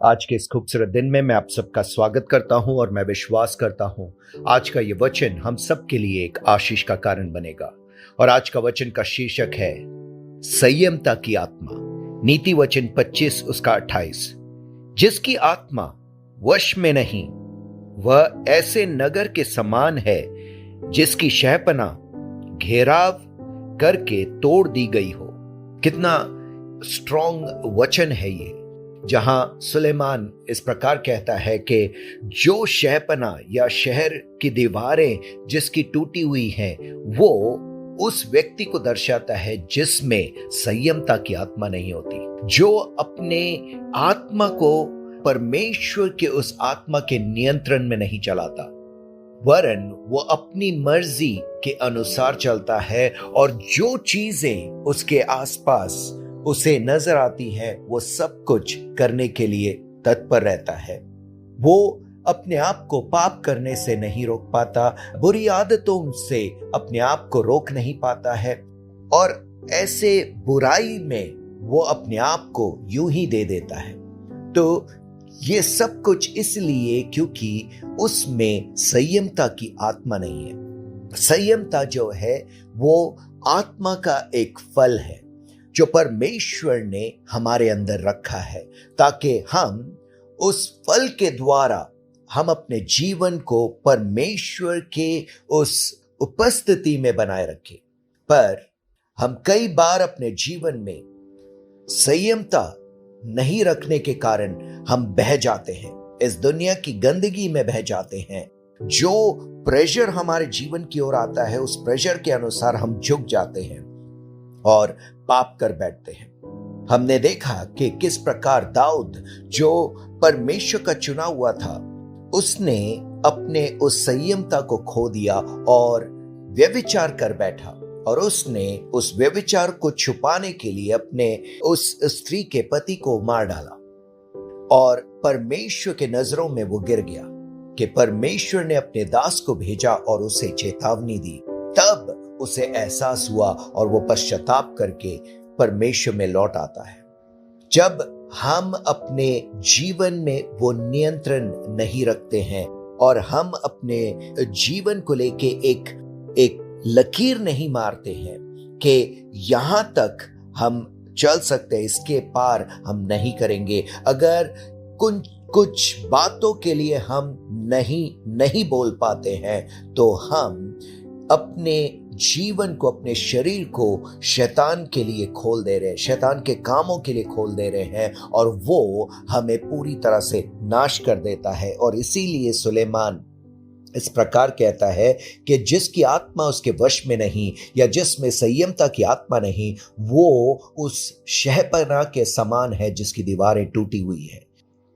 आज के इस खूबसूरत दिन में मैं आप सबका स्वागत करता हूं और मैं विश्वास करता हूं आज का ये वचन हम सब के लिए एक आशीष का कारण बनेगा। और आज का वचन का शीर्षक है संयमता की आत्मा। नीति वचन 25 उसका 28। जिसकी आत्मा वश में नहीं वह ऐसे नगर के समान है जिसकी शहपना घेराव करके तोड़ दी गई हो। कितना स्ट्रॉन्ग वचन है ये, जहां सुलेमान इस प्रकार कहता है कि जो शहपना या शहर की दीवारें जिसकी टूटी हुई हैं, वो उस व्यक्ति को दर्शाता है जिसमें संयमता की आत्मा नहीं होती, जो अपने आत्मा को परमेश्वर के उस आत्मा के नियंत्रण में नहीं चलाता, वरन वो अपनी मर्जी के अनुसार चलता है और जो चीजें उसके आसपास उसे नजर आती है वो सब कुछ करने के लिए तत्पर रहता है। वो अपने आप को पाप करने से नहीं रोक पाता, बुरी आदतों से अपने आप को रोक नहीं पाता है और ऐसे बुराई में वो अपने आप को यूं ही दे देता है। तो ये सब कुछ इसलिए क्योंकि उसमें संयमता की आत्मा नहीं है। संयमता जो है वो आत्मा का एक फल है जो परमेश्वर ने हमारे अंदर रखा है, ताकि हम उस फल के द्वारा हम अपने जीवन को परमेश्वर के उस उपस्थिति में बनाए रखें। पर हम कई बार अपने जीवन में संयमता नहीं रखने के कारण हम बह जाते हैं, इस दुनिया की गंदगी में बह जाते हैं। जो प्रेशर हमारे जीवन की ओर आता है उस प्रेशर के अनुसार हम झुक जाते हैं और पाप कर बैठते हैं। हमने देखा कि किस प्रकार दाऊद, जो परमेश्वर का चुना हुआ था, उसने अपने उस संयमता को खो दिया और व्यभिचार कर बैठा और उसने उस व्यभिचार को छुपाने के लिए अपने उस स्त्री के पति को मार डाला और परमेश्वर के नजरों में वो गिर गया कि परमेश्वर ने अपने दास को भेजा और उसे चेतावनी दी। तब उसे एहसास हुआ और वो पश्चाताप करके परमेश्वर में लौट आता है। जब हम अपने जीवन में वो नियंत्रण नहीं रखते हैं और हम अपने जीवन को लेके एक लकीर नहीं मारते हैं कि यहां तक हम चल सकते हैं, इसके पार हम नहीं करेंगे, अगर कुछ बातों के लिए हम नहीं बोल पाते हैं, तो हम अपने जीवन को, अपने शरीर को शैतान के लिए खोल दे रहे हैं, शैतान के कामों के लिए खोल दे रहे हैं और वो हमें पूरी तरह से नाश कर देता है। और इसीलिए सुलेमान इस प्रकार कहता है कि जिसकी आत्मा उसके वश में नहीं या जिसमें संयमता की आत्मा नहीं, वो उस शहपना के समान है जिसकी दीवारें टूटी हुई है।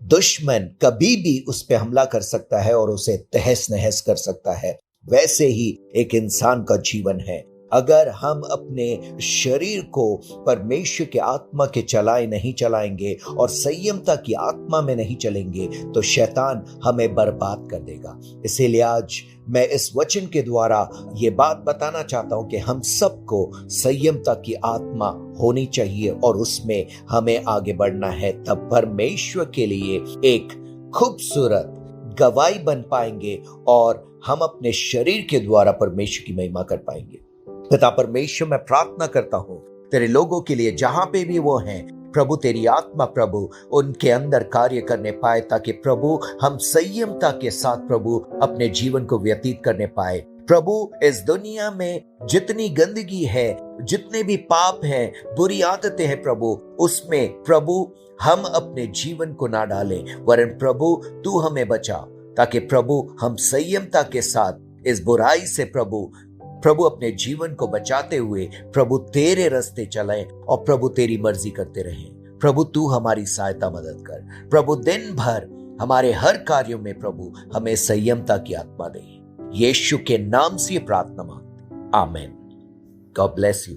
दुश्मन कभी भी उस पर हमला कर सकता है और उसे तहस नहस कर सकता है। वैसे ही एक इंसान का जीवन है। अगर हम अपने शरीर को परमेश्वर के आत्मा के नहीं चलाएंगे और संयमता की आत्मा में नहीं चलेंगे तो शैतान हमें बर्बाद कर देगा। इसीलिए आज मैं इस वचन के द्वारा ये बात बताना चाहता हूं कि हम सबको संयमता की आत्मा होनी चाहिए और उसमें हमें आगे बढ़ना है। तब परमेश्वर के लिए एक खूबसूरत गवाही बन पाएंगे और हम अपने शरीर के द्वारा परमेश्वर की महिमा कर पाएंगे। पिता परमेश्वर, मैं प्रार्थना करता हूं तेरे लोगों के लिए जहां पे भी वो हैं, प्रभु तेरी आत्मा प्रभु उनके अंदर कार्य करने पाए, ताकि प्रभु हम संयमता के साथ प्रभु अपने जीवन को व्यतीत करने पाए। प्रभु इस दुनिया में जितनी गंदगी है, जितने भी पाप हैं, बुरी आदतें हैं प्रभु, उसमें प्रभु हम अपने जीवन को ना डालें, वरन प्रभु तू हमें बचा, ताकि प्रभु हम संयमता के साथ इस बुराई से प्रभु अपने जीवन को बचाते हुए प्रभु तेरे रास्ते चलें और प्रभु तेरी मर्जी करते रहें। प्रभु तू हमारी सहायता मदद कर। प्रभु दिन भर हमारे हर कार्यों में प्रभु हमें संयमता की आत्मा दे। यीशु के नाम से प्रार्थना मांगते, आमीन। God bless you.